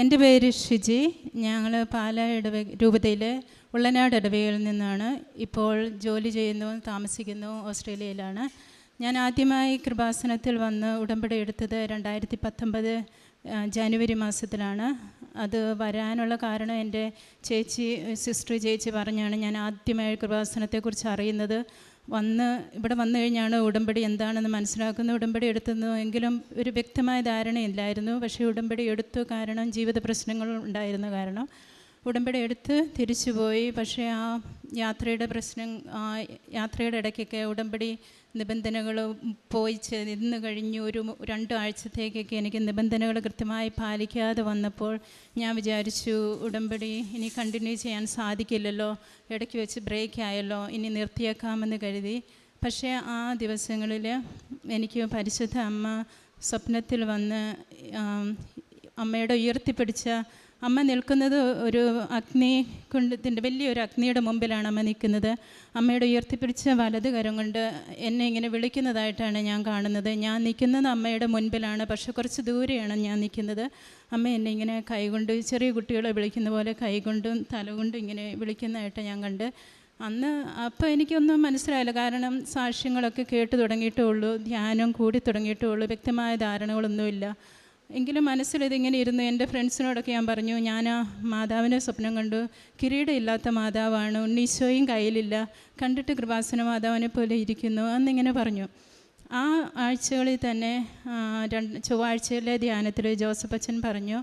എൻ്റെ പേര് ഷിജി. ഞങ്ങൾ പാലാ രൂപതയിലെ ഉള്ളനാട് ഇടവകയിൽ നിന്നാണ്. ഇപ്പോൾ ജോലി ചെയ്യുന്നു, താമസിക്കുന്നു ഓസ്ട്രേലിയയിലാണ്. ഞാൻ ആദ്യമായി കൃപാസനത്തിൽ വന്ന് ഉടമ്പടി എടുത്തത് 2019 ജനുവരി മാസത്തിലാണ്. അത് വരാനുള്ള കാരണം എൻ്റെ സിസ്റ്റർ ചേച്ചി പറഞ്ഞാണ് ഞാൻ ആദ്യമായി കൃപാസനത്തെക്കുറിച്ച് അറിയുന്നത്. ഇവിടെ വന്നു കഴിഞ്ഞാണ് ഉടമ്പടി എന്താണെന്ന് മനസ്സിലാക്കുന്നത്. ഉടമ്പടി എടുത്തുന്നു എങ്കിലും ഒരു വ്യക്തമായ ധാരണയില്ലായിരുന്നു. പക്ഷേ ഉടമ്പടി എടുത്തു, കാരണം ജീവിത പ്രശ്നങ്ങൾ ഉണ്ടായിരുന്ന കാരണം ഉടമ്പടി എടുത്ത് തിരിച്ചുപോയി. പക്ഷേ ആ യാത്രയുടെ ഇടയ്ക്കൊക്കെ ഉടമ്പടി നിബന്ധനകൾ ഇന്ന് കഴിഞ്ഞു 2 ആഴ്ചത്തേക്കൊക്കെ എനിക്ക് നിബന്ധനകൾ കൃത്യമായി പാലിക്കാതെ വന്നപ്പോൾ ഞാൻ വിചാരിച്ചു, ഉടമ്പടി ഇനി കണ്ടിന്യൂ ചെയ്യാൻ സാധിക്കില്ലല്ലോ, ഇടയ്ക്ക് വെച്ച് ബ്രേക്ക് ആയല്ലോ, ഇനി നിർത്തിയേക്കാമെന്ന് കരുതി. പക്ഷേ ആ ദിവസങ്ങളിൽ എനിക്ക് പരിശുദ്ധ അമ്മ സ്വപ്നത്തിൽ വന്ന് അമ്മയുടെ ഉയർത്തിപ്പിടിച്ച അമ്മ നിൽക്കുന്നത് ഒരു അഗ്നികുണ്ഡത്തിൻ്റെ വലിയൊരു അഗ്നിയുടെ മുമ്പിലാണ് അമ്മ നിൽക്കുന്നത്. അമ്മയുടെ ഉയർത്തിപ്പിടിച്ച വലത് കരം കൊണ്ട് എന്നെ ഇങ്ങനെ വിളിക്കുന്നതായിട്ടാണ് ഞാൻ കാണുന്നത്. ഞാൻ നിൽക്കുന്നത് അമ്മയുടെ മുൻപിലാണ്, പക്ഷെ കുറച്ച് ദൂരെയാണ് ഞാൻ നിൽക്കുന്നത്. അമ്മ എന്നെ ഇങ്ങനെ കൈകൊണ്ട്, ചെറിയ കുട്ടികളെ വിളിക്കുന്ന പോലെ കൈകൊണ്ടും തലകൊണ്ടും ഇങ്ങനെ വിളിക്കുന്നതായിട്ട് ഞാൻ കണ്ട്. അപ്പോൾ എനിക്കൊന്നും മനസ്സിലായില്ല, കാരണം സാക്ഷ്യങ്ങളൊക്കെ കേട്ട് തുടങ്ങിയിട്ടേ ഉള്ളൂ, ധ്യാനം കൂടി തുടങ്ങിയിട്ടേ ഉള്ളൂ, വ്യക്തമായ ധാരണകളൊന്നുമില്ല. എങ്കിലും മനസ്സിലിതിങ്ങനെ ഇരുന്നു. എൻ്റെ ഫ്രണ്ട്സിനോടൊക്കെ ഞാൻ പറഞ്ഞു, ഞാൻ ആ മാതാവിനെ സ്വപ്നം കണ്ടു, കിരീടമില്ലാത്ത മാതാവാണ്, ഉണ്ണീശോയും കയ്യിലില്ല, കണ്ടിട്ട് കൃപാസന മാതാവിനെ പോലെ ഇരിക്കുന്നു എന്നിങ്ങനെ പറഞ്ഞു. ആ ആഴ്ചകളിൽ തന്നെ ചൊവ്വാഴ്ചയിലെ ധ്യാനത്തിൽ ജോസഫ് അച്ഛൻ പറഞ്ഞു,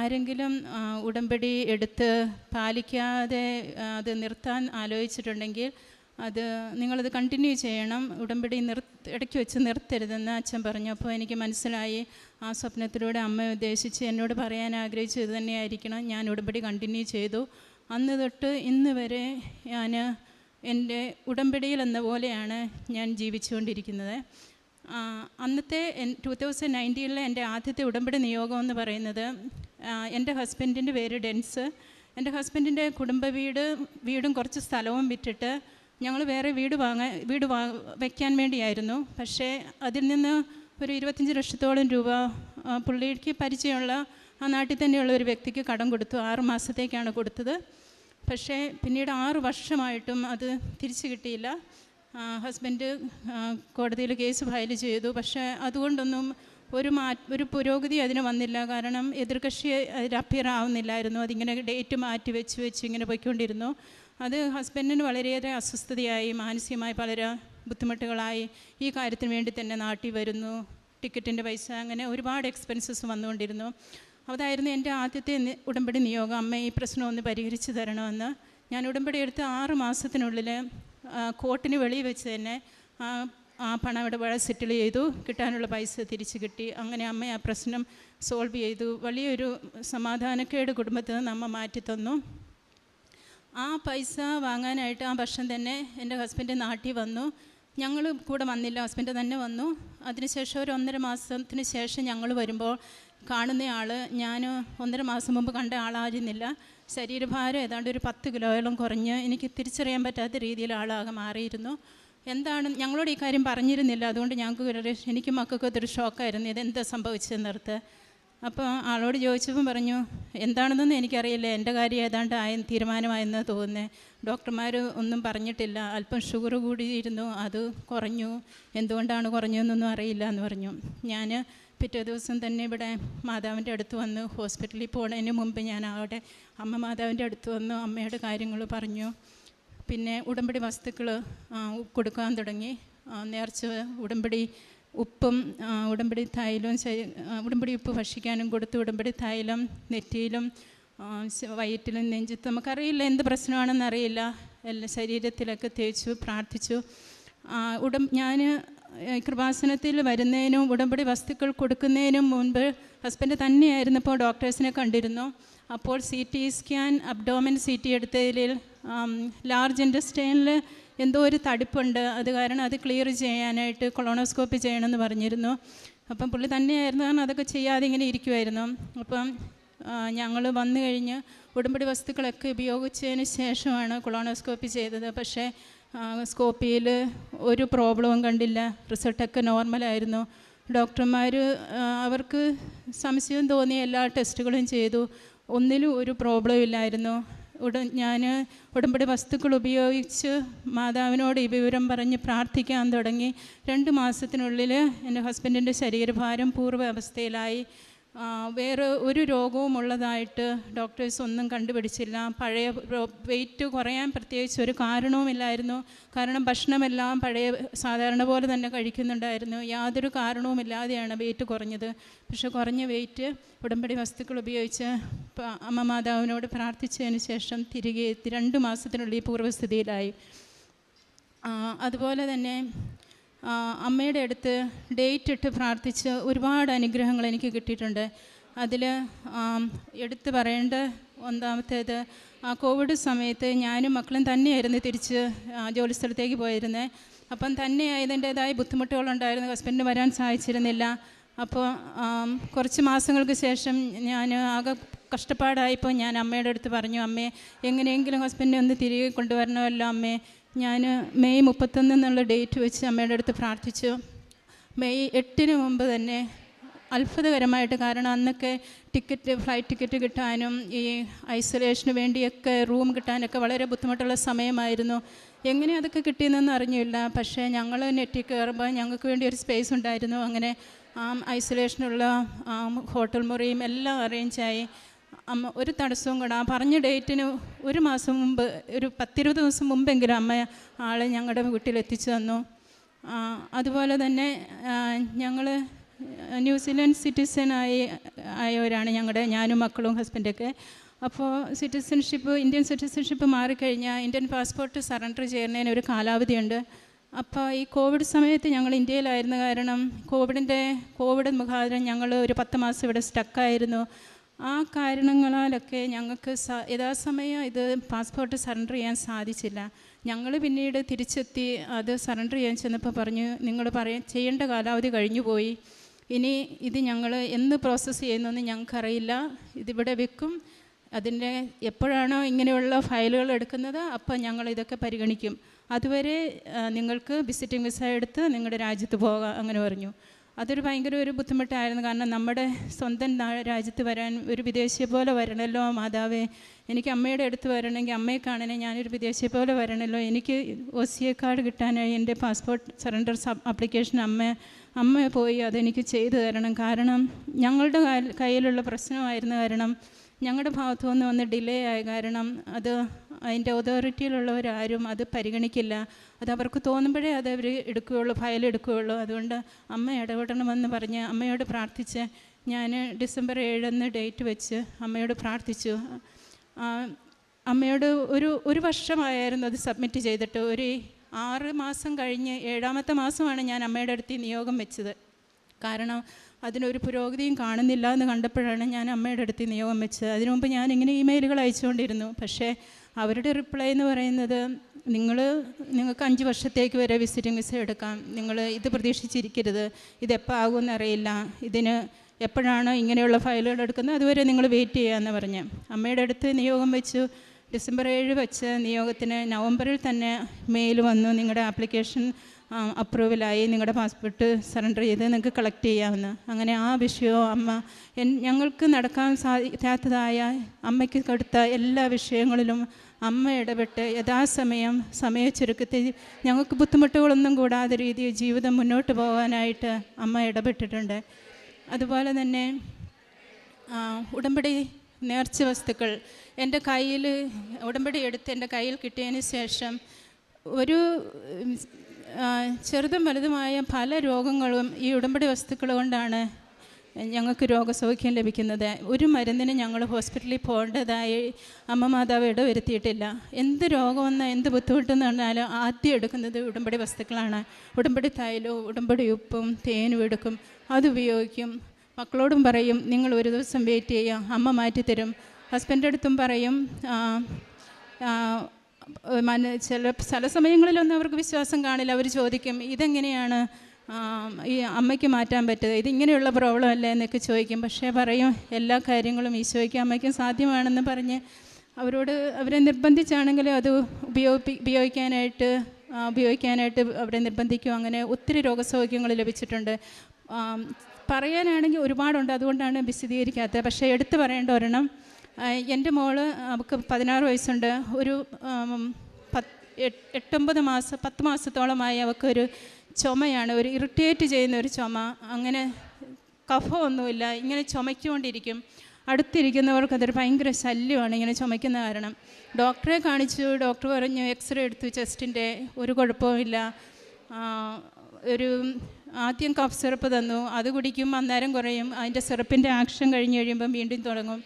ആരെങ്കിലും ഉടമ്പടി എടുത്ത് പാലിക്കാതെ അത് നിർത്താൻ ആലോചിച്ചിട്ടുണ്ടെങ്കിൽ നിങ്ങളത് കണ്ടിന്യൂ ചെയ്യണം, ഉടമ്പടി ഇടയ്ക്ക് വെച്ച് നിർത്തരുതെന്ന് അച്ഛൻ പറഞ്ഞു. അപ്പോൾ എനിക്ക് മനസ്സിലായി, ആ സ്വപ്നത്തിലൂടെ അമ്മ ഉദ്ദേശിച്ച് എന്നോട് പറയാൻ ആഗ്രഹിച്ചു ഇത് തന്നെയായിരിക്കണം. ഞാൻ ഉടമ്പടി കണ്ടിന്യൂ ചെയ്തു. അന്ന് തൊട്ട് ഇന്ന് വരെ ഞാൻ എൻ്റെ ഉടമ്പടിയിൽ എന്ന പോലെയാണ് ഞാൻ ജീവിച്ചുകൊണ്ടിരിക്കുന്നത്. അന്നത്തെ 2019 എൻ്റെ ആദ്യത്തെ ഉടമ്പടി നിയോഗം എന്ന് പറയുന്നത്, എൻ്റെ ഹസ്ബൻഡിൻ്റെ പേര് ഡെൻസ്. എൻ്റെ ഹസ്ബൻഡിൻ്റെ കുടുംബ വീടും കുറച്ച് സ്ഥലവും വിറ്റിട്ട് ഞങ്ങൾ വേറെ വീട് വയ്ക്കാൻ വേണ്ടിയായിരുന്നു. പക്ഷേ അതിൽ നിന്ന് ഒരു 25 ലക്ഷത്തോളം രൂപ പുള്ളിക്ക് പരിചയമുള്ള ആ നാട്ടിൽ തന്നെയുള്ള ഒരു വ്യക്തിക്ക് കടം കൊടുത്തു. 6 മാസത്തേക്കാണ് കൊടുത്തത്. പക്ഷേ പിന്നീട് 6 വർഷമായിട്ടും അത് തിരിച്ചു കിട്ടിയില്ല. ഹസ്ബൻഡ് കോടതിയിൽ കേസ് ഫയൽ ചെയ്തു. പക്ഷേ അതുകൊണ്ടൊന്നും ഒരു പുരോഗതി അതിന് വന്നില്ല. കാരണം എതിർകക്ഷി അതിൽ അപ്പിയർ ആവുന്നില്ലായിരുന്നു. അതിങ്ങനെ ഡേറ്റ് മാറ്റി വെച്ച് ഇങ്ങനെ പോയിക്കൊണ്ടിരുന്നു. അത് ഹസ്ബൻഡിന് വളരെയേറെ അസ്വസ്ഥതയായി, മാനസികമായി വളരെ ബുദ്ധിമുട്ടുകളായി. ഈ കാര്യത്തിന് വേണ്ടി തന്നെ നാട്ടിൽ വരുന്നു, ടിക്കറ്റിൻ്റെ പൈസ, അങ്ങനെ ഒരുപാട് എക്സ്പെൻസസ് വന്നുകൊണ്ടിരുന്നു. അതായിരുന്നു എൻ്റെ ആദ്യത്തെ ഉടമ്പടി നിയോഗം, അമ്മ ഈ പ്രശ്നം ഒന്ന് പരിഹരിച്ച് തരണമെന്ന്. ഞാൻ ഉടമ്പടി എടുത്ത് 6 മാസത്തിനുള്ളിൽ കോർട്ടിന് വെളിയിൽ വെച്ച് തന്നെ ആ പണം ഇടപാട് സെറ്റിൽ ചെയ്തു, കിട്ടാനുള്ള പൈസ തിരിച്ചു കിട്ടി. അങ്ങനെ അമ്മ ആ പ്രശ്നം സോൾവ് ചെയ്തു. വലിയൊരു സമാധാനക്കേട് കുടുംബത്തിൽ നിന്ന് അമ്മ മാറ്റിത്തന്നു. ആ പൈസ വാങ്ങാനായിട്ട് ആ വർഷം തന്നെ എൻ്റെ ഹസ്ബൻഡ് നാട്ടിൽ വന്നു. ഞങ്ങൾ കൂടെ വന്നില്ല, ഹസ്ബൻഡ് തന്നെ വന്നു. അതിനുശേഷം ഒരു 1.5 മാസത്തിന് ശേഷം ഞങ്ങൾ വരുമ്പോൾ കാണുന്ന ആൾ ഞാൻ 1.5 മാസം മുമ്പ് കണ്ട ആളായിരുന്നില്ല. ശരീരഭാരം ഏതാണ്ട് ഒരു 10 കിലോയോളം കുറഞ്ഞ് എനിക്ക് തിരിച്ചറിയാൻ പറ്റാത്ത രീതിയിൽ ആളാകെ മാറിയിരുന്നു. എന്താണ്, ഞങ്ങളോട് ഈ കാര്യം പറഞ്ഞിരുന്നില്ല. അതുകൊണ്ട് എനിക്കും മക്കൾക്കും അതൊരു ഷോക്കായിരുന്നു, ഇതെന്താ സംഭവിച്ചതെന്നോർത്ത്. അപ്പോൾ ആളോട് ചോദിച്ചപ്പം പറഞ്ഞു, എന്താണെന്നൊന്നും എനിക്കറിയില്ല, എൻ്റെ കാര്യം ഏതാണ്ട് തീരുമാനമായെന്ന് തോന്നുന്നത്. ഡോക്ടർമാർ ഒന്നും പറഞ്ഞിട്ടില്ല, അല്പം ഷുഗർ കൂടിയിരുന്നു, അത് കുറഞ്ഞു, എന്തുകൊണ്ടാണ് കുറഞ്ഞതെന്നൊന്നും അറിയില്ല എന്ന് പറഞ്ഞു. ഞാൻ പിറ്റേ ദിവസം തന്നെ ഇവിടെ മാതാവിൻ്റെ അടുത്ത് വന്ന്, ഹോസ്പിറ്റലിൽ പോകുന്നതിന് മുമ്പ് ഞാൻ അവിടെ അമ്മ മാതാവിൻ്റെ അടുത്ത് വന്നു, അമ്മയുടെ കാര്യങ്ങൾ പറഞ്ഞു. പിന്നെ ഉടമ്പടി വസ്തുക്കൾ കൊടുക്കാൻ തുടങ്ങി. നേർച്ച ഉടമ്പടി ഉപ്പും ഉടമ്പടി തൈലവും, ഉടമ്പടി ഉപ്പ് ഭക്ഷിക്കാനും കൊടുത്തു. ഉടമ്പടി തൈലം നെറ്റിയിലും വയറ്റിലും നെഞ്ചത്തും, നമുക്കറിയില്ല എന്ത് പ്രശ്നമാണെന്നറിയില്ല, എല്ലാ ശരീരത്തിലൊക്കെ തേച്ചു പ്രാർത്ഥിച്ചു. ഞാൻ കൃപാസനത്തിൽ വരുന്നതിനും ഉടമ്പടി വസ്തുക്കൾ കൊടുക്കുന്നതിനും മുൻപ് ഹസ്ബൻഡ് തന്നെയായിരുന്നപ്പോൾ ഡോക്ടേഴ്സിനെ കണ്ടിരുന്നു. അപ്പോൾ CT സ്കാൻ, അബ്ഡോമൻ CT എടുത്തതിൽ ലാർജ് ഇൻറ്റസ്റ്റൈനിൽ എന്തോ ഒരു തടിപ്പുണ്ട്, അത് കാരണം അത് ക്ലിയർ ചെയ്യാനായിട്ട് കൊളോണോസ്കോപ്പി ചെയ്യണമെന്ന് പറഞ്ഞിരുന്നു. അപ്പം പുള്ളി തന്നെയായിരുന്നു, കാരണം അതൊക്കെ ചെയ്യാതെ ഇങ്ങനെ ഇരിക്കുമായിരുന്നു. അപ്പം ഞങ്ങൾ വന്നു കഴിഞ്ഞ് ഉടമ്പടി വസ്തുക്കളൊക്കെ ഉപയോഗിച്ചതിന് ശേഷമാണ് കൊളോണോസ്കോപ്പി ചെയ്തത്. പക്ഷേ സ്കോപ്പിയിൽ ഒരു പ്രോബ്ലവും കണ്ടില്ല, റിസൾട്ടൊക്കെ നോർമലായിരുന്നു. ഡോക്ടർമാർ അവർക്ക് സംശയം തോന്നിയ എല്ലാ ടെസ്റ്റുകളും ചെയ്തു. ഒന്നിലും ഒരു പ്രോബ്ലം ഇല്ലായിരുന്നു. ഞാൻ ഉടമ്പടി വസ്തുക്കൾ ഉപയോഗിച്ച് മാതാവിനോട് ഈ വിവരം പറഞ്ഞ് പ്രാർത്ഥിക്കാൻ തുടങ്ങി. 2 മാസത്തിനുള്ളിൽ എൻ്റെ ഹസ്ബൻഡിൻ്റെ ശരീരഭാരം പൂർവ്വ അവസ്ഥയിലായി. വേറെ ഒരു രോഗവും ഉള്ളതായിട്ട് ഡോക്ടേഴ്സ് ഒന്നും കണ്ടുപിടിച്ചില്ല. പഴയ വെയിറ്റ് കുറയാൻ പ്രത്യേകിച്ച് ഒരു കാരണവുമില്ലായിരുന്നു. കാരണം ഭക്ഷണമെല്ലാം പഴയ സാധാരണ പോലെ തന്നെ കഴിക്കുന്നുണ്ടായിരുന്നു. യാതൊരു കാരണവുമില്ലാതെയാണ് വെയിറ്റ് കുറഞ്ഞത്. പക്ഷെ കുറഞ്ഞ വെയിറ്റ് ഉടമ്പടി വസ്തുക്കൾ ഉപയോഗിച്ച് അമ്മ മാതാവിനോട് പ്രാർത്ഥിച്ചതിന് ശേഷം തിരികെ എത്തി. 2 മാസത്തിനുള്ളിൽ പൂർവ്വസ്ഥിതിയിലായി. അതുപോലെ തന്നെ അമ്മയുടെ അടുത്ത് ഡേറ്റ് ഇട്ട് പ്രാർത്ഥിച്ച് ഒരുപാട് അനുഗ്രഹങ്ങൾ എനിക്ക് കിട്ടിയിട്ടുണ്ട്. അതിൽ എടുത്തു പറയേണ്ട ഒന്നാമത്തേത്, കോവിഡ് സമയത്ത് ഞാനും മക്കളും തന്നെയായിരുന്നു തിരിച്ച് ജോലി സ്ഥലത്തേക്ക് പോയിരുന്നത്. അപ്പം തന്നെ അതിൻ്റേതായ ബുദ്ധിമുട്ടുകളുണ്ടായിരുന്നു. ഹസ്ബൻഡിന് വരാൻ സാധിച്ചിരുന്നില്ല. അപ്പോൾ കുറച്ച് മാസങ്ങൾക്ക് ശേഷം ഞാൻ ആകെ കഷ്ടപ്പാടായപ്പോൾ ഞാൻ അമ്മയുടെ അടുത്ത് പറഞ്ഞു, അമ്മേ എങ്ങനെയെങ്കിലും ഹസ്ബൻഡിനെ ഒന്ന് തിരികെ കൊണ്ടുവരണമല്ലോ അമ്മേ. ഞാൻ മെയ് 31 എന്നുള്ള ഡേറ്റ് വെച്ച് അമ്മയുടെ അടുത്ത് പ്രാർത്ഥിച്ചു. മെയ് 8 മുമ്പ് തന്നെ അത്ഭുതകരമായിട്ട്, കാരണം അന്നൊക്കെ ഫ്ലൈറ്റ് ടിക്കറ്റ് കിട്ടാനും ഈ ഐസൊലേഷന് വേണ്ടിയൊക്കെ റൂം കിട്ടാനൊക്കെ വളരെ ബുദ്ധിമുട്ടുള്ള സമയമായിരുന്നു. എങ്ങനെ അതൊക്കെ കിട്ടിയെന്നൊന്നും അറിഞ്ഞില്ല. പക്ഷേ ഞങ്ങൾ നെറ്റിൽ കയറുമ്പോൾ ഞങ്ങൾക്ക് വേണ്ടി ഒരു സ്പേസ് ഉണ്ടായിരുന്നു. അങ്ങനെ ഐസൊലേഷനുള്ള ഹോട്ടൽ മുറിയും എല്ലാം അറേഞ്ചായി. അമ്മ ഒരു തടസ്സവും കൂടെ പറഞ്ഞ ഡേറ്റിന് 1 മാസം മുമ്പ്, ഒരു 10-20 ദിവസം മുമ്പെങ്കിലും അമ്മ ആളെ ഞങ്ങളുടെ വീട്ടിലെത്തിച്ചു തന്നു. അതുപോലെ തന്നെ ഞങ്ങൾ ന്യൂസിലൻഡ് സിറ്റിസൺ ആയവരാണ് ഞാനും മക്കളും ഹസ്ബൻഡൊക്കെ. അപ്പോൾ ഇന്ത്യൻ സിറ്റിസൺഷിപ്പ് മാറിക്കഴിഞ്ഞാൽ ഇന്ത്യൻ പാസ്പോർട്ട് സറണ്ടർ ചെയ്യുന്നതിന് ഒരു കാലാവധിയുണ്ട്. അപ്പോൾ ഈ കോവിഡ് സമയത്ത് ഞങ്ങൾ ഇന്ത്യയിലായിരുന്ന കാരണം കോവിഡ് മുഖാന്തരം ഞങ്ങൾ ഒരു 10 മാസം ഇവിടെ സ്റ്റക്കായിരുന്നു. ആ കാരണങ്ങളാലൊക്കെ ഞങ്ങൾക്ക് യഥാസമയം ഇത് പാസ്പോർട്ട് സറണ്ടർ ചെയ്യാൻ സാധിച്ചില്ല. ഞങ്ങൾ പിന്നീട് തിരിച്ചെത്തി അത് സറണ്ടർ ചെയ്യാൻ ചെന്നപ്പോൾ പറഞ്ഞു, നിങ്ങൾ ചെയ്യേണ്ട കാലാവധി കഴിഞ്ഞു പോയി, ഇനി ഇത് ഞങ്ങൾ എന്ന് പ്രോസസ്സ് ചെയ്യുന്നതെന്ന് ഞങ്ങൾക്കറിയില്ല, ഇതിവിടെ വെക്കും, അതിൻ്റെ എപ്പോഴാണോ ഇങ്ങനെയുള്ള ഫയലുകൾ എടുക്കുന്നത് അപ്പോൾ ഞങ്ങൾ ഇതൊക്കെ പരിഗണിക്കും, അതുവരെ നിങ്ങൾക്ക് വിസിറ്റിംഗ് വിസ എടുത്ത് നിങ്ങളുടെ രാജ്യത്ത് പോകാം, അങ്ങനെ പറഞ്ഞു. അതൊരു ഭയങ്കര ഒരു ബുദ്ധിമുട്ടായിരുന്നു. കാരണം നമ്മുടെ സ്വന്തം രാജ്യത്ത് വരാൻ ഒരു വിദേശിയെ പോലെ വരണമല്ലോ മാതാവേ, എനിക്ക് അമ്മയുടെ അടുത്ത് വരണമെങ്കിൽ അമ്മയെ കാണണേ, ഞാനൊരു വിദേശിയെ പോലെ വരണമല്ലോ, എനിക്ക് OCA കാർഡ് കിട്ടാനായി എൻ്റെ പാസ്പോർട്ട് സറണ്ടർ ആപ്ലിക്കേഷൻ അമ്മ പോയി അതെനിക്ക് ചെയ്തു തരണം. കാരണം ഞങ്ങളുടെ കയ്യിലുള്ള പ്രശ്നമായിരുന്നു. കാരണം ഞങ്ങളുടെ ഭാഗത്തു നിന്ന് വന്ന് ഡിലേ ആയ കാരണം അതിൻ്റെ അതോറിറ്റിയിലുള്ളവരാരും അത് പരിഗണിക്കില്ല. അത് അവർക്ക് തോന്നുമ്പോഴേ അത് അവർ ഫയൽ എടുക്കുകയുള്ളൂ. അതുകൊണ്ട് അമ്മ ഇടപെടണമെന്ന് പറഞ്ഞ് അമ്മയോട് പ്രാർത്ഥിച്ച് ഞാൻ ഡിസംബർ 7 ഡേറ്റ് വെച്ച് അമ്മയോട് പ്രാർത്ഥിച്ചു. അമ്മയോട് ഒരു വർഷമായിരുന്നു അത് സബ്മിറ്റ് ചെയ്തിട്ട്. ഒരു 6 മാസം കഴിഞ്ഞ് 7ാമത്തെ മാസമാണ് ഞാൻ അമ്മയുടെ അടുത്ത് നിയോഗം വെച്ചത്. കാരണം അതിനൊരു പുരോഗതിയും കാണുന്നില്ല എന്ന് കണ്ടപ്പോഴാണ് ഞാൻ അമ്മയുടെ അടുത്ത് നിയോഗം വെച്ചത്. അതിനു മുമ്പ് ഞാനിങ്ങനെ ഇമെയിലുകൾ അയച്ചുകൊണ്ടിരുന്നു. പക്ഷേ അവരുടെ റിപ്ലൈ എന്ന് പറയുന്നത്, നിങ്ങൾക്ക് 5 വർഷത്തേക്ക് വരെ വിസിറ്റിംഗ് വിസ എടുക്കാം, നിങ്ങൾ ഇത് പ്രതീക്ഷിച്ചിരിക്കരുത്, ഇതെപ്പോൾ ആകുമെന്ന് അറിയില്ല, ഇതിന് എപ്പോഴാണ് ഇങ്ങനെയുള്ള ഫയലുകൾ എടുക്കുന്നത് അതുവരെ നിങ്ങൾ വെയിറ്റ് ചെയ്യാമെന്ന് പറഞ്ഞ് അമ്മയുടെ അടുത്ത് നിയോഗം വെച്ചു. ഡിസംബർ 7 വെച്ച് നിയോഗത്തിന് നവംബറിൽ തന്നെ മെയിൽ വന്നു, നിങ്ങളുടെ ആപ്ലിക്കേഷൻ അപ്രൂവലായി, നിങ്ങളുടെ പാസ്പോർട്ട് സറണ്ടർ ചെയ്ത് നിങ്ങൾക്ക് കളക്ട് ചെയ്യാമെന്ന്. അങ്ങനെ ആ വിഷയവും ഞങ്ങൾക്ക് നടക്കാൻ സാധിക്കാത്തതായ അമ്മയ്ക്ക് കൊടുത്ത എല്ലാ വിഷയങ്ങളിലും അമ്മ ഇടപെട്ട് സമയച്ചുരുക്കത്തിൽ ഞങ്ങൾക്ക് ബുദ്ധിമുട്ടുകളൊന്നും കൂടാതെ രീതിയിൽ ജീവിതം മുന്നോട്ട് പോകാനായിട്ട് അമ്മ ഇടപെട്ടിട്ടുണ്ട്. അതുപോലെ തന്നെ ഉടമ്പടി നേർച്ച വസ്തുക്കൾ എൻ്റെ കയ്യിൽ, ഉടമ്പടി എടുത്ത് എൻ്റെ കയ്യിൽ കിട്ടിയതിന് ശേഷം ഒരു ചെറുതും വലുതുമായ പല രോഗങ്ങളും ഈ ഉടമ്പടി വസ്തുക്കൾ കൊണ്ടാണ് ഞങ്ങൾക്ക് രോഗസൗഖ്യം ലഭിക്കുന്നത്. ഒരു മരുന്നിന് ഞങ്ങൾ ഹോസ്പിറ്റലിൽ പോകേണ്ടതായി അമ്മ മാതാവ് ഇടവരുത്തിയിട്ടില്ല. എന്ത് രോഗമെന്നോ എന്ത് ബുദ്ധിമുട്ടെന്ന് പറഞ്ഞാലും ആദ്യം എടുക്കുന്നത് ഉടമ്പടി വസ്തുക്കളാണ്. ഉടമ്പടി തൈലവും ഉടമ്പടി ഉപ്പും തേനും എടുക്കും, അതുപയോഗിക്കും. മക്കളോടും പറയും, നിങ്ങൾ ഒരു ദിവസം വെയിറ്റ് ചെയ്യുക, അമ്മ മാറ്റിത്തരും. ഹസ്ബൻഡ് അടുത്തും പറയും. ചില സമയങ്ങളിലൊന്നും അവർക്ക് വിശ്വാസം കാണില്ല. അവർ ചോദിക്കും, ഇതെങ്ങനെയാണ് ഈ അമ്മയ്ക്ക് മാറ്റാൻ പറ്റുക, ഇതിങ്ങനെയുള്ള പ്രോബ്ലം അല്ലേ എന്നൊക്കെ ചോദിക്കും. പക്ഷേ പറയും, എല്ലാ കാര്യങ്ങളും ഈശോയ്ക്കും അമ്മയ്ക്കും സാധ്യമാണെന്ന് പറഞ്ഞ് അവരെ നിർബന്ധിച്ചാണെങ്കിലും അത് ഉപയോഗിക്കാനായിട്ട് അവരെ നിർബന്ധിക്കും. അങ്ങനെ ഒത്തിരി രോഗസൗഖ്യങ്ങൾ ലഭിച്ചിട്ടുണ്ട്. പറയാനാണെങ്കിൽ ഒരുപാടുണ്ട്, അതുകൊണ്ടാണ് വിശദീകരിക്കാത്തത്. പക്ഷേ എടുത്തു പറയേണ്ട ഒരെണ്ണം, എൻ്റെ മോള്, അവൾക്ക് 16 വയസ്സുണ്ട്. ഒരു 10 മാസത്തോളമായി അവൾക്കൊരു ചുമയാണ്, ഒരു ഇറിറ്റേറ്റ് ചെയ്യുന്ന ഒരു ചുമ. അങ്ങനെ കഫമൊന്നുമില്ല, ഇങ്ങനെ ചുമയ്ക്കൊണ്ടിരിക്കും. അടുത്തിരിക്കുന്നവർക്ക് അതൊരു ഭയങ്കര ശല്യമാണ് ഇങ്ങനെ ചുമയ്ക്കുന്ന കാരണം. ഡോക്ടറെ കാണിച്ചു. ഡോക്ടർ പറഞ്ഞു, എക്സ്റേ എടുത്തു ചെസ്റ്റിൻ്റെ, ഒരു കുഴപ്പമില്ല. ഒരു ആദ്യം കഫ് സിറപ്പ് തന്നു, അത് കുടിക്കും, അന്നേരം കുറയും. അതിൻ്റെ സിറപ്പിൻ്റെ ആക്ഷൻ കഴിഞ്ഞ് കഴിയുമ്പം വീണ്ടും തുടങ്ങും.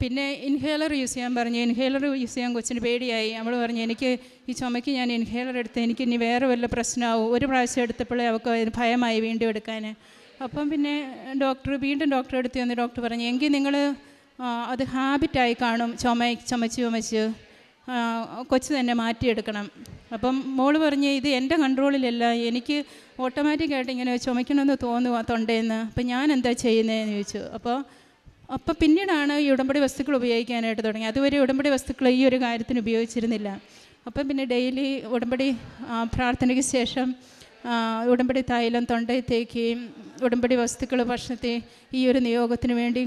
പിന്നെ ഇൻഹേലർ യൂസ് ചെയ്യാൻ പറഞ്ഞു. ഇൻഹേലർ യൂസ് ചെയ്യാൻ കൊച്ചിന് പേടിയായി. അവൾ പറഞ്ഞു, എനിക്ക് ഈ ചുമയ്ക്ക് ഞാൻ ഇൻഹേലർ എടുത്ത് എനിക്ക് ഇനി വേറെ വല്ല പ്രശ്നമാവും. ഒരു പ്രാവശ്യം എടുത്തപ്പോഴേ അവൾക്ക് ഭയമായി വീണ്ടും എടുക്കാൻ. അപ്പം പിന്നെ വീണ്ടും ഡോക്ടറെ അടുത്ത് വന്ന് ഡോക്ടർ പറഞ്ഞു, എങ്കിൽ നിങ്ങൾ അത് ഹാബിറ്റായി കാണും, ചുമച്ച് കൊച്ചു തന്നെ മാറ്റിയെടുക്കണം. അപ്പം മോള് പറഞ്ഞ്, ഇത് എൻ്റെ കൺട്രോളിലല്ല, എനിക്ക് ഓട്ടോമാറ്റിക്കായിട്ട് ഇങ്ങനെ ചുമയ്ക്കണമെന്ന് തോന്നുക തൊണ്ടേന്ന്. അപ്പം ഞാൻ എന്താ ചെയ്യുന്നതെന്ന് ചോദിച്ചു. അപ്പോൾ പിന്നീടാണ് ഈ ഉടമ്പടി വസ്തുക്കൾ ഉപയോഗിക്കാനായിട്ട് തുടങ്ങി. അതുവരെ ഉടമ്പടി വസ്തുക്കൾ ഈ ഒരു കാര്യത്തിന് ഉപയോഗിച്ചിരുന്നില്ല. അപ്പം പിന്നെ ഡെയിലി ഉടമ്പടി പ്രാർത്ഥനയ്ക്ക് ശേഷം ഉടമ്പടി തൈലം തൊണ്ടയിൽ തേക്കുകയും ഉടമ്പടി വസ്തുക്കൾ ഭക്ഷണത്തെ ഈ ഒരു നിയോഗത്തിന് വേണ്ടി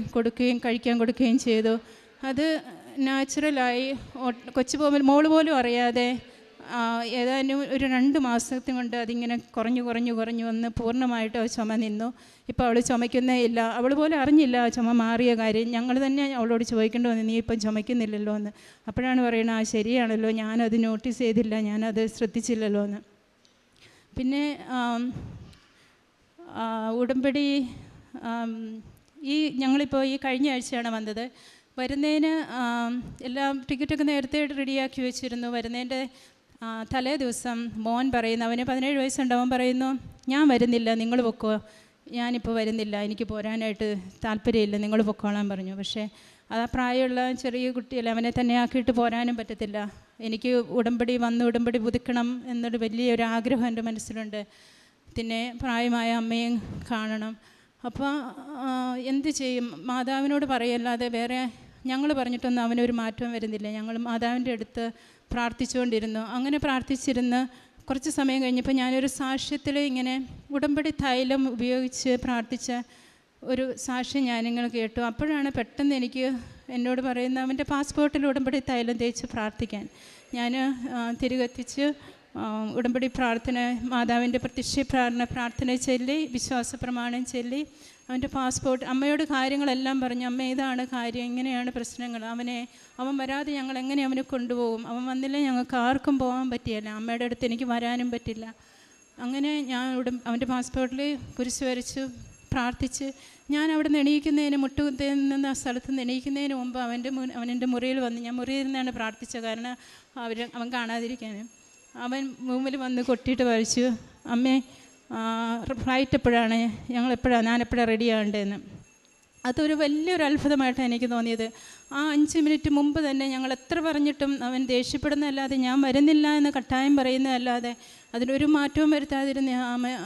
കഴിക്കാൻ കൊടുക്കുകയും ചെയ്തു. അത് നാച്ചുറലായി മോള് പോലും അറിയാതെ ഏതാനും ഒരു 2 മാസത്തിന് കൊണ്ട് അതിങ്ങനെ കുറഞ്ഞു വന്ന് പൂർണ്ണമായിട്ട് ചുമ നിന്നു. ഇപ്പോൾ അവൾ ചുമയ്ക്കുന്നേ ഇല്ല. അവൾ പോലും അറിഞ്ഞില്ല ചുമ മാറിയ കാര്യം. ഞങ്ങൾ തന്നെ അവളോട് ചോദിക്കേണ്ടി വന്നു, നീ ഇപ്പം ചുമയ്ക്കുന്നില്ലല്ലോ എന്ന്. അപ്പോഴാണ് പറയുന്നത്, ശരിയാണല്ലോ, ഞാനത് നോട്ടീസ് ചെയ്തില്ല, ഞാനത് ശ്രദ്ധിച്ചില്ലല്ലോ എന്ന്. പിന്നെ ഉടമ്പടി ഞങ്ങളിപ്പോൾ ഈ കഴിഞ്ഞ ആഴ്ചയാണ് വന്നത്. വരുന്നതിന് എല്ലാം ടിക്കറ്റൊക്കെ നേരത്തെ റെഡിയാക്കി വെച്ചിരുന്നു. വരുന്നതിൻ്റെ തലേ ദിവസം മോൻ പറയുന്നു, അവന് 17 വയസ്സുണ്ട്, അവൻ പറയുന്നു, ഞാൻ വരുന്നില്ല, നിങ്ങൾ പൊക്കോ, ഞാനിപ്പോൾ വരുന്നില്ല, എനിക്ക് പോരാനായിട്ട് താല്പര്യമില്ല, നിങ്ങൾ പൊക്കോളാൻ പറഞ്ഞു. പക്ഷേ അത് ആ പ്രായമുള്ള ചെറിയ കുട്ടിയല്ല, അവനെ തന്നെ ആക്കിയിട്ട് പോരാനും പറ്റത്തില്ല. എനിക്ക് ഉടമ്പടി പുതുക്കണം എന്നൊരു വലിയൊരു ആഗ്രഹം എൻ്റെ മനസ്സിലുണ്ട്. പിന്നെ പ്രായമായ അമ്മയും കാണണം. അപ്പോൾ എന്ത് ചെയ്യും? മാതാവിനോട് പറയല്ലാതെ വേറെ ഞങ്ങൾ പറഞ്ഞിട്ടൊന്നും അവനൊരു മാറ്റവും വരുന്നില്ല. ഞങ്ങൾ മാതാവിൻ്റെ അടുത്ത് പ്രാർത്ഥിച്ചുകൊണ്ടിരുന്നു. അങ്ങനെ പ്രാർത്ഥിച്ചിരുന്ന് കുറച്ച് സമയം കഴിഞ്ഞപ്പോൾ ഞാനൊരു സാക്ഷ്യത്തിൽ ഇങ്ങനെ ഉടമ്പടി തൈലം ഉപയോഗിച്ച് പ്രാർത്ഥിച്ച ഒരു സാക്ഷ്യം ഞാനിങ്ങനെ കേട്ടു. അപ്പോഴാണ് പെട്ടെന്ന് എന്നോട് പറയുന്ന, അവൻ്റെ പാസ്പോർട്ടിൽ ഉടമ്പടി തൈലം തേച്ച് പ്രാർത്ഥിക്കാൻ. ഞാൻ തിരികെത്തിച്ച് ഉടമ്പടി പ്രാർത്ഥന, മാതാവിൻ്റെ പ്രത്യക്ഷ പ്രാർത്ഥന ചൊല്ലി, വിശ്വാസ പ്രമാണം ചൊല്ലി, അവൻ്റെ പാസ്പോർട്ട്, അമ്മയോട് കാര്യങ്ങളെല്ലാം പറഞ്ഞു. അമ്മ ഇതാണ് കാര്യം, ഇങ്ങനെയാണ് പ്രശ്നങ്ങൾ, അവൻ വരാതെ ഞങ്ങൾ എങ്ങനെ അവനെ കൊണ്ടുപോകും, അവൻ വന്നില്ല ഞങ്ങൾക്ക് ആർക്കും പോകാൻ പറ്റിയല്ല, അമ്മയുടെ അടുത്ത് എനിക്ക് വരാനും പറ്റില്ല. അങ്ങനെ ഞാൻ അവൻ്റെ പാസ്പോർട്ടിൽ കുരിശ് വരച്ചു പ്രാർത്ഥിച്ച്, ഞാൻ അവിടെ നിന്ന് എണീക്കുന്നതിന് മുട്ടുകുത്തിൽ നിന്ന് ആ സ്ഥലത്ത് നിന്ന് എണീക്കുന്നതിന് മുമ്പ് അവൻ്റെ മുറിയിൽ വന്ന്, ഞാൻ മുറിയിൽ നിന്നാണ് പ്രാർത്ഥിച്ചത്, കാരണം അവൻ കാണാതിരിക്കാൻ. അവൻ മുമ്പിൽ വന്ന് കൊട്ടിയിട്ട് വരച്ചു, അമ്മേ ഫ്ലൈറ്റ് എപ്പോഴാണ്, ഞാൻ എപ്പോഴാണ് റെഡി ആകേണ്ടതെന്ന്. അതൊരു വലിയൊരു അത്ഭുതമായിട്ടാണ് എനിക്ക് തോന്നിയത്. ആ 5 മിനിറ്റ് മുമ്പ് തന്നെ ഞങ്ങൾ എത്ര പറഞ്ഞിട്ടും അവൻ ദേഷ്യപ്പെടുന്നതല്ലാതെ, ഞാൻ വരുന്നില്ല എന്ന് കട്ടായം പറയുന്നതല്ലാതെ അതിനൊരു മാറ്റവും വരുത്താതിരുന്ന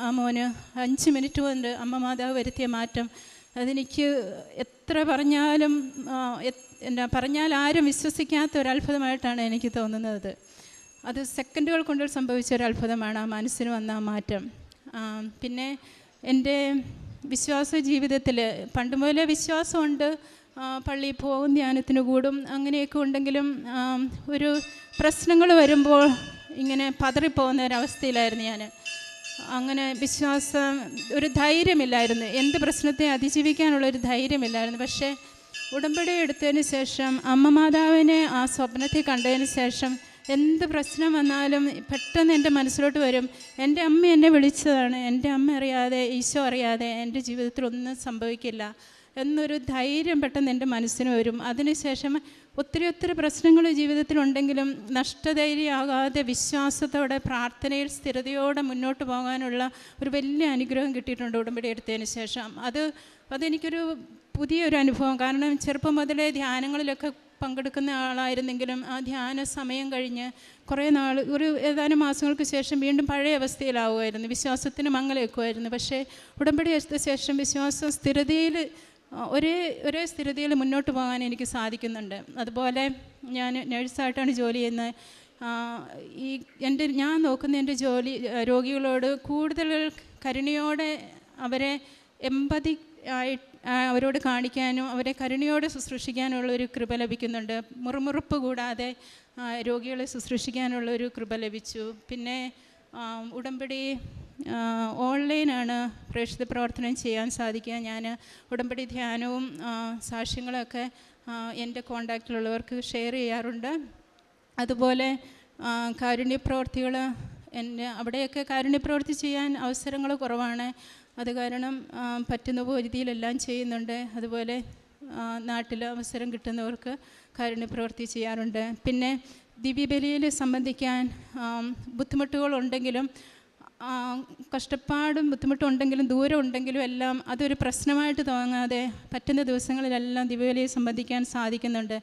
ആ മോന് 5 മിനിറ്റ് കൊണ്ട് അമ്മ മാതാവ് വരുത്തിയ മാറ്റം, അതെനിക്ക് എത്ര പറഞ്ഞാൽ ആരും വിശ്വസിക്കാത്ത ഒരു അത്ഭുതമായിട്ടാണ് എനിക്ക് തോന്നുന്നത്. അത് സെക്കൻഡുകൾ കൊണ്ട് സംഭവിച്ച ഒരു അത്ഭുതമാണ് ആ മനസ്സിന് വന്ന ആ മാറ്റം. പിന്നെ എൻ്റെ വിശ്വാസ ജീവിതത്തിൽ പണ്ട് മുതലേ വിശ്വാസമുണ്ട്, പള്ളിയിൽ പോകും, ധ്യാനത്തിന് കൂടും, അങ്ങനെയൊക്കെ ഉണ്ടെങ്കിലും ഒരു പ്രശ്നങ്ങൾ വരുമ്പോൾ ഇങ്ങനെ പതറിപ്പോകുന്ന ഒരവസ്ഥയിലായിരുന്നു ഞാൻ. അങ്ങനെ ഒരു ധൈര്യമില്ലായിരുന്നു, എന്ത് പ്രശ്നത്തെ അതിജീവിക്കാനുള്ളൊരു ധൈര്യമില്ലായിരുന്നു. പക്ഷേ ഉടമ്പടി എടുത്തതിന് ശേഷം, അമ്മ മാതാവിനെ ആ സ്വപ്നത്തിൽ കണ്ടതിന് ശേഷം എന്ത് പ്രശ്നം വന്നാലും പെട്ടെന്ന് എൻ്റെ മനസ്സിലോട്ട് വരും, എൻ്റെ അമ്മ എന്നെ വിളിച്ചതാണ്, എൻ്റെ അമ്മ അറിയാതെ, ഈശോ അറിയാതെ എൻ്റെ ജീവിതത്തിൽ ഒന്നും സംഭവിക്കില്ല എന്നൊരു ധൈര്യം പെട്ടെന്ന് എൻ്റെ മനസ്സിന് വരും. അതിനുശേഷം ഒത്തിരി പ്രശ്നങ്ങൾ ജീവിതത്തിലുണ്ടെങ്കിലും നഷ്ടധൈര്യമാകാതെ വിശ്വാസത്തോടെ പ്രാർത്ഥനയിൽ സ്ഥിരതയോടെ മുന്നോട്ട് പോകാനുള്ള ഒരു വലിയ അനുഗ്രഹം കിട്ടിയിട്ടുണ്ട് ഉടമ്പടി എടുത്തതിന് ശേഷം. അതെനിക്കൊരു പുതിയൊരു അനുഭവം. കാരണം ചെറുപ്പം മുതലേ ധ്യാനങ്ങളിലൊക്കെ പങ്കെടുക്കുന്ന ആളായിരുന്നെങ്കിലും ആ ധ്യാന സമയം കഴിഞ്ഞ് കുറേ ഒരു ഏതാനും മാസങ്ങൾക്ക് ശേഷം വീണ്ടും പഴയ അവസ്ഥയിലാവുമായിരുന്നു, വിശ്വാസത്തിന് മങ്ങലേക്കുമായിരുന്നു. പക്ഷേ ഉടമ്പടി എടുത്ത ശേഷം വിശ്വാസം ഒരേ സ്ഥിരതയിൽ മുന്നോട്ട് പോകാൻ എനിക്ക് സാധിക്കുന്നുണ്ട്. അതുപോലെ ഞാൻ നഴ്സായിട്ടാണ് ജോലി ചെയ്യുന്നത്. ഞാൻ നോക്കുന്ന എൻ്റെ രോഗികളോട് കൂടുതൽ കരുണയോടെ അവരെ എമ്പതി അവരോട് കാണിക്കാനും അവരെ കരുണയോടെ ശുശ്രൂഷിക്കാനുള്ളൊരു കൃപ ലഭിക്കുന്നുണ്ട്. മുറുമുറുപ്പ് കൂടാതെ രോഗികളെ ശുശ്രൂഷിക്കാനുള്ളൊരു കൃപ ലഭിച്ചു. പിന്നെ ഉടമ്പടി ഓൺലൈനാണ് പ്രേക്ഷിത പ്രവർത്തനം ചെയ്യാൻ സാധിക്കുക. ഞാൻ ഉടമ്പടി ധ്യാനവും സാക്ഷ്യങ്ങളൊക്കെ എൻ്റെ കോണ്ടാക്റ്റിലുള്ളവർക്ക് ഷെയർ ചെയ്യാറുണ്ട്. അതുപോലെ കാരുണ്യപ്രവർത്തികൾ അവിടെയൊക്കെ കാരുണ്യപ്രവർത്തി ചെയ്യാൻ അവസരങ്ങൾ കുറവാണ്. അത് കാരണം പറ്റുന്ന രീതിയിലെല്ലാം ചെയ്യുന്നുണ്ട്. അതുപോലെ നാട്ടിൽ അവസരം കിട്ടുന്നവർക്ക് കാരുണ്യപ്രവർത്തി ചെയ്യാറുണ്ട്. പിന്നെ ദിവ്യബലിയിൽ സംബന്ധിക്കാൻ ബുദ്ധിമുട്ടുകളുണ്ടെങ്കിലും കഷ്ടപ്പാടും ബുദ്ധിമുട്ടുണ്ടെങ്കിലും ദൂരം ഉണ്ടെങ്കിലും എല്ലാം അതൊരു പ്രശ്നമായിട്ട് തോന്നാതെ പറ്റുന്ന ദിവസങ്ങളിലെല്ലാം ദിവ്യബലിയെ സംബന്ധിക്കാൻ സാധിക്കുന്നുണ്ട്.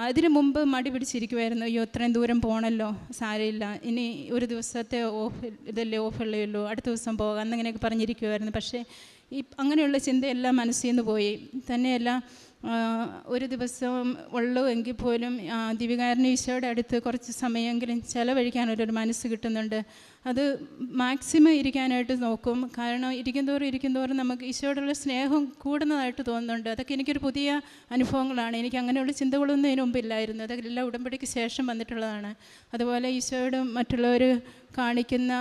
അതിനു മുമ്പ് മടി പിടിച്ചിരിക്കുമായിരുന്നു. അയ്യോ ഇത്രയും ദൂരം പോകണമല്ലോ, സാരമില്ല, ഇനി ഒരു ദിവസത്തെ ഓഫുള്ളൂ, അടുത്ത ദിവസം പോകാം എന്നങ്ങനെയൊക്കെ പറഞ്ഞിരിക്കുമായിരുന്നു. പക്ഷേ അങ്ങനെയുള്ള ചിന്തയെല്ലാം മനസ്സിൽ നിന്ന് പോയി. തന്നെയല്ല, ഒരു ദിവസം ഉള്ളൂ എങ്കിൽ പോലും ദിവ്യകാരുണ്യ ഈശോയുടെ അടുത്ത് കുറച്ച് സമയമെങ്കിലും ചിലവഴിക്കാനൊരു മനസ്സ് കിട്ടുന്നുണ്ട്. അത് മാക്സിമം ഇരിക്കാനായിട്ട് നോക്കും. കാരണം ഇരിക്കുന്തോറും നമുക്ക് ഈശോയോടുള്ള സ്നേഹം കൂടുന്നതായിട്ട് തോന്നുന്നുണ്ട്. അതൊക്കെ എനിക്കൊരു പുതിയ അനുഭവങ്ങളാണ്. എനിക്ക് അങ്ങനെയുള്ള ചിന്തകളൊന്നും ഇതിനു മുമ്പില്ലായിരുന്നു. അതെല്ലാം ഉടമ്പടിക്ക് ശേഷം വന്നിട്ടുള്ളതാണ്. അതുപോലെ ഈശോയോട് മറ്റുള്ളവർ കാണിക്കുന്ന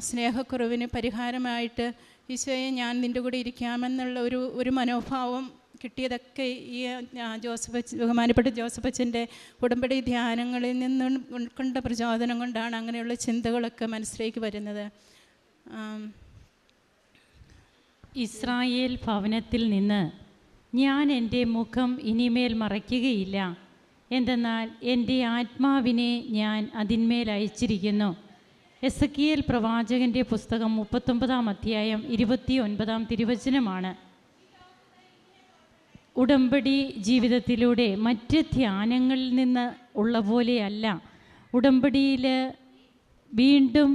സ്നേഹക്കുറവിന് പരിഹാരമായിട്ട് ഈശോയെ ഞാൻ നിൻ്റെ കൂടെ ഇരിക്കാമെന്നുള്ള ഒരു മനോഭാവം കിട്ടിയതൊക്കെ ഈ ബഹുമാനപ്പെട്ട ജോസഫ് അച്ഛൻ്റെ ഉടമ്പടി ധ്യാനങ്ങളിൽ നിന്ന് ഉൾക്കൊണ്ട പ്രചോദനം കൊണ്ടാണ് അങ്ങനെയുള്ള ചിന്തകളൊക്കെ മനസ്സിലേക്ക് വരുന്നത്. ഇസ്രായേൽ ഭവനത്തിൽ നിന്ന് ഞാൻ എൻ്റെ മുഖം ഇനിമേൽ മറയ്ക്കുകയില്ല, എന്തെന്നാൽ എൻ്റെ ആത്മാവിനെ ഞാൻ അതിന്മേൽ അയച്ചിരിക്കുന്നു. എസെക്കിയേൽ പ്രവാചകൻ്റെ പുസ്തകം 39-ാം അധ്യായം 29-ാം തിരുവചനമാണ്. ഉടമ്പടി ജീവിതത്തിലൂടെ മറ്റ് ധ്യാനങ്ങളിൽ നിന്ന് ഉള്ള പോലെയല്ല, ഉടമ്പടിയിൽ വീണ്ടും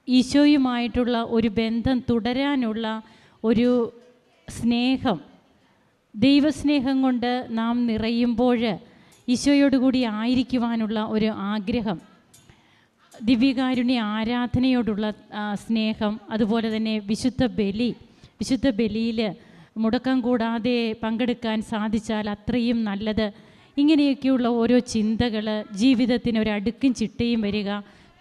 ഈശോയുമായിട്ടുള്ള ഒരു ബന്ധം തുടരാനുള്ള ഒരു സ്നേഹം, ദൈവസ്നേഹം കൊണ്ട് നാം നിറയുമ്പോൾ ഈശോയോടുകൂടി ആയിരിക്കുവാനുള്ള ഒരു ആഗ്രഹം, ദിവ്യകാരുണ്യ ആരാധനയോടുള്ള സ്നേഹം, അതുപോലെ തന്നെ വിശുദ്ധ ബലിയിൽ മുടക്കം കൂടാതെ പങ്കെടുക്കാൻ സാധിച്ചാൽ അത്രയും നല്ലത്. ഇങ്ങനെയൊക്കെയുള്ള ഓരോ ചിന്തകൾ, ജീവിതത്തിന് ഒരു അടുക്കും ചിട്ടയും വരിക,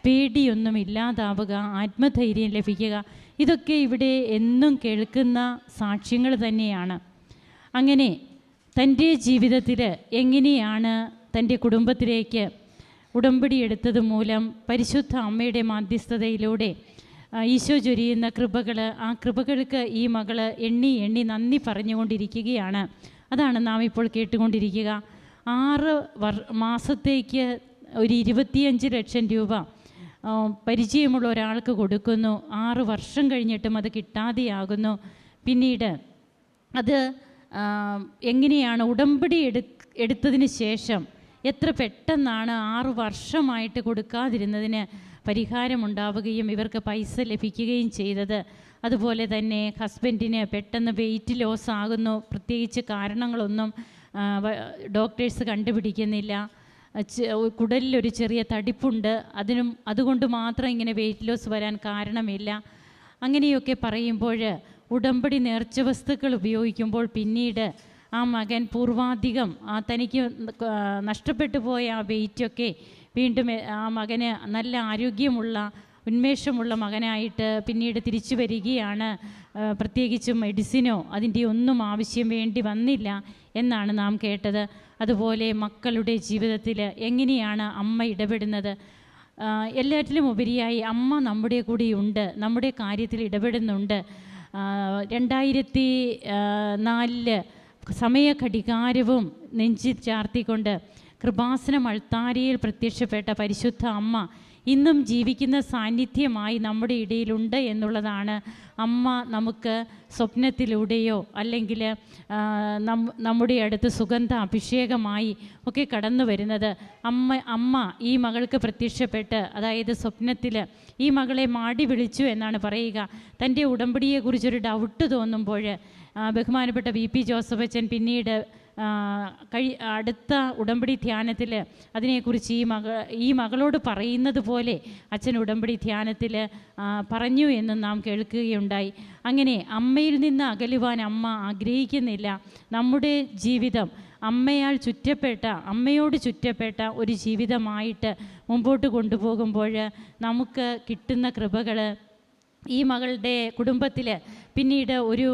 പേടിയൊന്നും ഇല്ലാതാവുക, ആത്മധൈര്യം ലഭിക്കുക, ഇതൊക്കെ ഇവിടെ എന്നും കേൾക്കുന്ന സാക്ഷ്യങ്ങൾ തന്നെയാണ്. അങ്ങനെ തൻ്റെ ജീവിതത്തിൽ എങ്ങനെയാണ് തൻ്റെ കുടുംബത്തിലേക്ക് ഉടമ്പടി എടുത്തത് മൂലം പരിശുദ്ധ അമ്മയുടെ മാധ്യസ്ഥതയിലൂടെ ഈശോ ചൊരിയുന്ന കൃപകൾ, ആ കൃപകൾക്ക് ഈ മകൾ എണ്ണി നന്ദി പറഞ്ഞുകൊണ്ടിരിക്കുകയാണ്. അതാണ് നാം ഇപ്പോൾ കേട്ടുകൊണ്ടിരിക്കുക. 6 മാസത്തേക്ക് ഒരു 25 ലക്ഷം രൂപ പരിചയമുള്ള ഒരാൾക്ക് കൊടുക്കുന്നു. 6 വർഷം കഴിഞ്ഞിട്ടും അത് കിട്ടാതെയാകുന്നു. പിന്നീട് അത് എങ്ങനെയാണ് ഉടമ്പടി എടുത്തതിന് ശേഷം എത്ര പെട്ടെന്നാണ് 6 വർഷമായിട്ട് കൊടുക്കാതിരുന്നതിന് പരിഹാരമുണ്ടാവുകയും ഇവർക്ക് പൈസ ലഭിക്കുകയും ചെയ്തത്. അതുപോലെ തന്നെ ഹസ്ബൻഡിന് പെട്ടെന്ന് വെയിറ്റ് ലോസ് ആകുന്നു. പ്രത്യേകിച്ച് കാരണങ്ങളൊന്നും ഡോക്ടേഴ്സ് കണ്ടുപിടിക്കുന്നില്ല. കുടലിലൊരു ചെറിയ തടിപ്പുണ്ട്, അതുകൊണ്ട് മാത്രം ഇങ്ങനെ വെയിറ്റ് ലോസ് വരാൻ കാരണമില്ല. അങ്ങനെയൊക്കെ പറയുമ്പോൾ ഉടമ്പടി നേർച്ച വസ്തുക്കൾ ഉപയോഗിക്കുമ്പോൾ പിന്നീട് ആ മകൻ പൂർവാധികം തനിക്ക് നഷ്ടപ്പെട്ടു പോയ ആ വെയിറ്റൊക്കെ വീണ്ടും ആ മകന് നല്ല ആരോഗ്യമുള്ള ഉന്മേഷമുള്ള മകനായിട്ട് പിന്നീട് തിരിച്ചു വരികയാണ്. പ്രത്യേകിച്ചും മെഡിസിനോ അതിൻ്റെ ഒന്നും ആവശ്യം വേണ്ടി വന്നില്ല എന്നാണ് നാം കേട്ടത്. അതുപോലെ മക്കളുടെ ജീവിതത്തിൽ എങ്ങനെയാണ് അമ്മ ഇടപെടുന്നത്? എല്ലാറ്റിലും ഉപരിയായി അമ്മ നമ്മുടെ കൂടെയുണ്ട്, നമ്മുടെ കാര്യത്തിൽ ഇടപെടുന്നുണ്ട്. 2004 സമയഘടികാരവും നെഞ്ചിൽ ചാർത്തിക്കൊണ്ട് കൃപാസനം അൾത്താരയിൽ പ്രത്യക്ഷപ്പെട്ട പരിശുദ്ധ അമ്മ ഇന്നും ജീവിക്കുന്ന സാന്നിധ്യമായി നമ്മുടെ ഇടയിലുണ്ട് എന്നുള്ളതാണ് അമ്മ നമുക്ക് സ്വപ്നത്തിലൂടെയോ അല്ലെങ്കിൽ നമ്മുടെ അടുത്ത് സുഗന്ധ അഭിഷേകമായി ഒക്കെ കടന്നു വരുന്നത്. അമ്മ ഈ മകൾക്ക് പ്രത്യക്ഷപ്പെട്ട്, അതായത് സ്വപ്നത്തിൽ ഈ മകളെ മാടി വിളിച്ചു എന്നാണ് പറയുക. തൻ്റെ ഉടമ്പടിയെക്കുറിച്ചൊരു ഡൗട്ട് തോന്നുമ്പോൾ ബഹുമാനപ്പെട്ട VP ജോസഫ് അച്ഛൻ പിന്നീട് അടുത്ത ഉടമ്പടി ധ്യാനത്തിൽ അതിനെക്കുറിച്ച് ഈ മകളോട് പറയുന്നത് പോലെ അച്ഛൻ ഉടമ്പടി ധ്യാനത്തിൽ പറഞ്ഞു എന്ന് നാം കേൾക്കുകയുണ്ടായി. അങ്ങനെ അമ്മയിൽ നിന്ന് അകലുവാൻ അമ്മ ആഗ്രഹിക്കുന്നില്ല. നമ്മുടെ ജീവിതം അമ്മയോട് ചുറ്റപ്പെട്ട ഒരു ജീവിതമായിട്ട് മുമ്പോട്ട് കൊണ്ടുപോകുമ്പോൾ നമുക്ക് കിട്ടുന്ന കൃപകൾ ഈ മകളുടെ കുടുംബത്തിൽ പിന്നീട് ഒരു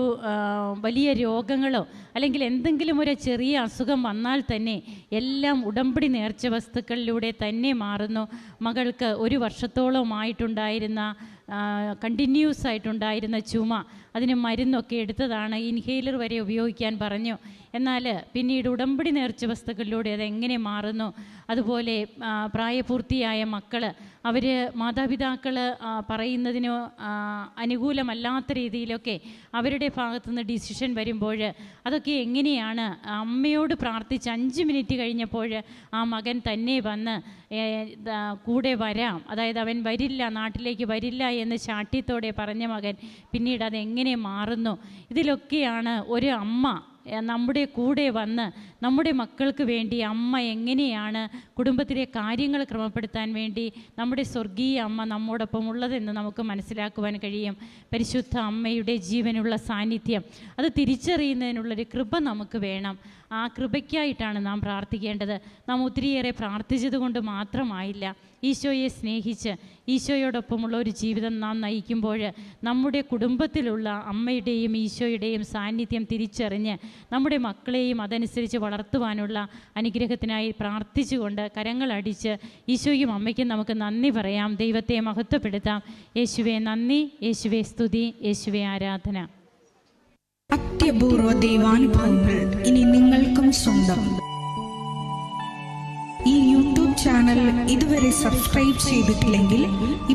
വലിയ രോഗങ്ങളോ അല്ലെങ്കിൽ എന്തെങ്കിലും ഒരു ചെറിയ അസുഖം വന്നാൽ തന്നെ എല്ലാം ഉടമ്പടി നേർച്ച വസ്തുക്കളിലൂടെ തന്നെ മാറുന്നു. മകൾക്ക് 1 വർഷത്തോളമായിട്ടുണ്ടായിരുന്ന കണ്ടിന്യൂസ് ആയിട്ടുണ്ടായിരുന്ന ചുമ, അതിന് മരുന്നൊക്കെ എടുത്തതാണ്, ഇൻഹേലർ വരെ ഉപയോഗിക്കാൻ പറഞ്ഞു. എന്നാൽ പിന്നീട് ഉടമ്പടി നേർച്ച വസ്തുക്കളിലൂടെ അതെങ്ങനെ മാറുന്നു. അതുപോലെ പ്രായപൂർത്തിയായ മക്കൾ, അവർ മാതാപിതാക്കൾ പറയുന്നതിന് അനുകൂലമല്ലാത്ത രീതിയിലൊക്കെ അവരുടെ ഭാഗത്തുനിന്ന് ഡിസിഷൻ വരുമ്പോൾ അതൊക്കെ എങ്ങനെയാണ് അമ്മയോട് പ്രാർത്ഥിച്ച് 5 മിനിറ്റ് കഴിഞ്ഞപ്പോൾ ആ മകൻ തന്നെ വന്ന് കൂടെ വരാം, അതായത് അവൻ വരില്ല, നാട്ടിലേക്ക് വരില്ല എന്ന് ശാഠ്യത്തോടെ പറഞ്ഞ മകൻ പിന്നീട് അതെങ്ങനെ മാറുന്നു. ഇതിലൊക്കെയാണ് ഒരു അമ്മ നമ്മുടെ കൂടെ വന്ന് നമ്മുടെ മക്കൾക്ക് വേണ്ടി അമ്മ എങ്ങനെയാണ് കുടുംബത്തിലെ കാര്യങ്ങൾ ക്രമപ്പെടുത്താൻ വേണ്ടി നമ്മുടെ സ്വർഗീയ അമ്മ നമ്മോടൊപ്പം ഉള്ളതെന്ന് നമുക്ക് മനസ്സിലാക്കുവാൻ കഴിയും. പരിശുദ്ധ അമ്മയുടെ ജീവനുള്ള സാന്നിധ്യം അത് തിരിച്ചറിയുന്നതിനുള്ളൊരു കൃപ നമുക്ക് വേണം. ആ കൃപയ്ക്കായിട്ടാണ് നാം പ്രാർത്ഥിക്കേണ്ടത്. നാം ഒത്തിരിയേറെ പ്രാർത്ഥിച്ചത് കൊണ്ട് മാത്രമായില്ല. ഈശോയെ സ്നേഹിച്ച് ഈശോയോടൊപ്പമുള്ള ഒരു ജീവിതം നാം നയിക്കുമ്പോൾ നമ്മുടെ കുടുംബത്തിലുള്ള അമ്മയുടെയും ഈശോയുടെയും സാന്നിധ്യം തിരിച്ചറിഞ്ഞ് നമ്മുടെ മക്കളെയും അതനുസരിച്ച് വളർത്തുവാനുള്ള അനുഗ്രഹത്തിനായി പ്രാർത്ഥിച്ചുകൊണ്ട് കരങ്ങളടിച്ച് ഈശോയും അമ്മയ്ക്കും നമുക്ക് നന്ദി പറയാം. ദൈവത്തെ മഹത്വപ്പെടുത്താം. യേശുവേ നന്ദി, യേശുവേ സ്തുതി, യേശുവേ ആരാധന. അത്യപൂർവ ദൈവാനുഭവങ്ങൾ ഇനി നിങ്ങൾക്കും സ്വന്തം. ഈ യൂട്യൂബ് ചാനൽ ഇതുവരെ സബ്സ്ക്രൈബ് ചെയ്തിട്ടില്ലെങ്കിൽ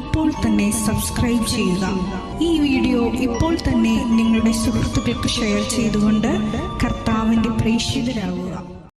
ഇപ്പോൾ തന്നെ സബ്സ്ക്രൈബ് ചെയ്യുക. ഈ വീഡിയോ ഇപ്പോൾ തന്നെ നിങ്ങളുടെ സുഹൃത്തുക്കൾക്ക് ഷെയർ ചെയ്തുകൊണ്ട് കർത്താവിൻ്റെ പ്രേക്ഷിതരാകുക.